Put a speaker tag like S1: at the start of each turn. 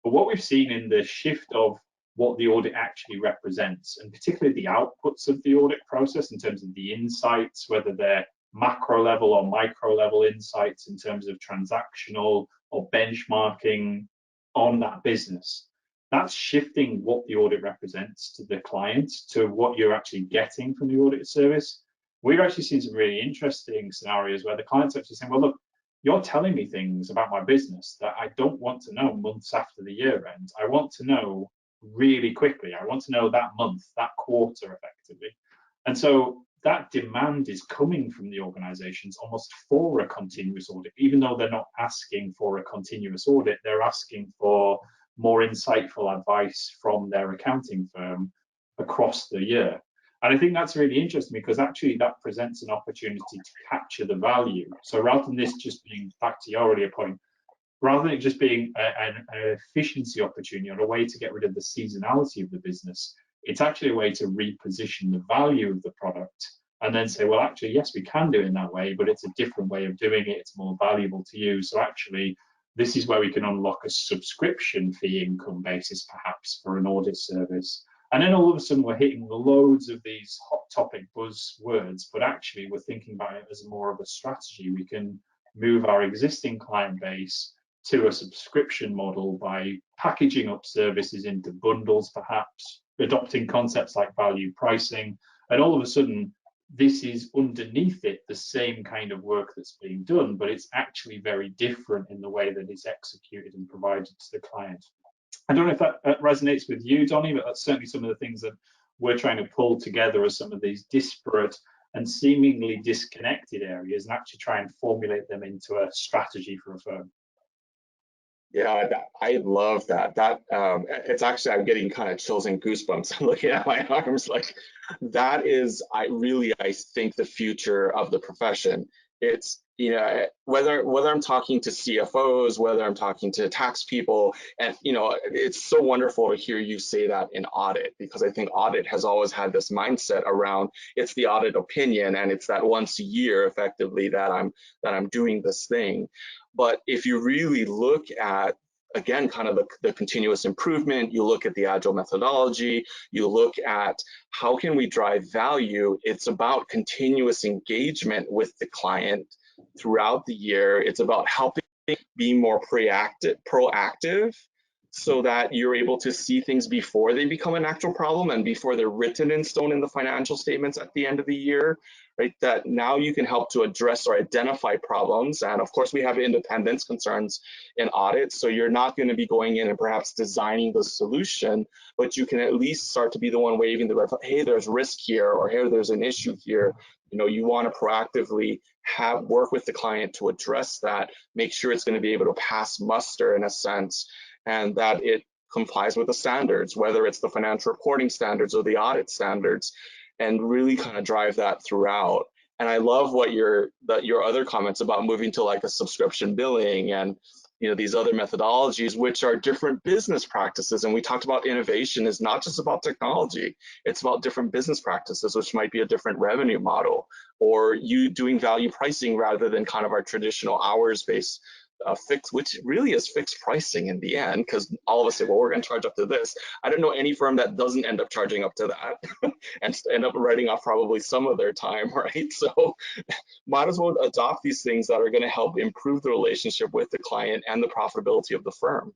S1: But what we've seen in the shift of what the audit actually represents, and particularly the outputs of the audit process in terms of the insights, whether they're macro level or micro level insights in terms of transactional or benchmarking on that business, that's shifting what the audit represents to the client, to what you're actually getting from the audit service. We've actually seen some really interesting scenarios where the client's actually saying, well, look, you're telling me things about my business that I don't want to know months after the year end. I want to know really quickly. I want to know that month, that quarter effectively. And so that demand is coming from the organizations almost for a continuous audit. Even though they're not asking for a continuous audit, they're asking for more insightful advice from their accounting firm across the year. And I think that's really interesting because actually that presents an opportunity to capture the value. So rather than this just being, back to your earlier point, rather than it just being an efficiency opportunity or a way to get rid of the seasonality of the business, it's actually a way to reposition the value of the product and then say, well, actually, yes, we can do it in that way, but it's a different way of doing it. It's more valuable to you. So actually, this is where we can unlock a subscription fee income basis, perhaps, for an audit service. And then all of a sudden, we're hitting loads of these hot topic buzzwords, but actually, we're thinking about it as more of a strategy. We can move our existing client base to a subscription model by packaging up services into bundles, perhaps, adopting concepts like value pricing. And all of a sudden, this is underneath it the same kind of work that's being done, but it's actually very different in the way that it's executed and provided to the client. I don't know if that resonates with you, Donny, but that's certainly some of the things that we're trying to pull together as some of these disparate and seemingly disconnected areas and actually try and formulate them into a strategy for a firm.
S2: Yeah, I love that. It's actually, I'm getting kind of chills and goosebumps. I'm looking at my arms like that is, I think the future of the profession. It's, whether I'm talking to CFOs, whether I'm talking to tax people, and, it's so wonderful to hear you say that in audit, because I think audit has always had this mindset around it's the audit opinion and it's that once a year effectively that I'm doing this thing. But if you really look at, again, kind of the continuous improvement, you look at the agile methodology, you look at how can we drive value, it's about continuous engagement with the client throughout the year. It's about helping be more proactive so that you're able to see things before they become an actual problem and before they're written in stone in the financial statements at the end of the year, right? That now you can help to address or identify problems. And of course, we have independence concerns in audit. So you're not going to be going in and perhaps designing the solution, but you can at least start to be the one waving the red flag, hey, there's risk here, or hey, there's an issue here. You want to proactively work with the client to address that, make sure it's going to be able to pass muster in a sense, and that it complies with the standards, whether it's the financial reporting standards or the audit standards, and really kind of drive that throughout. And I love what your other comments about moving to like a subscription billing and these other methodologies, which are different business practices. And we talked about innovation is not just about technology, it's about different business practices, which might be a different revenue model, or you doing value pricing rather than kind of our traditional hours-based fixed, which really is fixed pricing in the end, because all of us say, well, we're going to charge up to this. I don't know any firm that doesn't end up charging up to that and end up writing off probably some of their time, right? So might as well adopt these things that are going to help improve the relationship with the client and the profitability of the firm.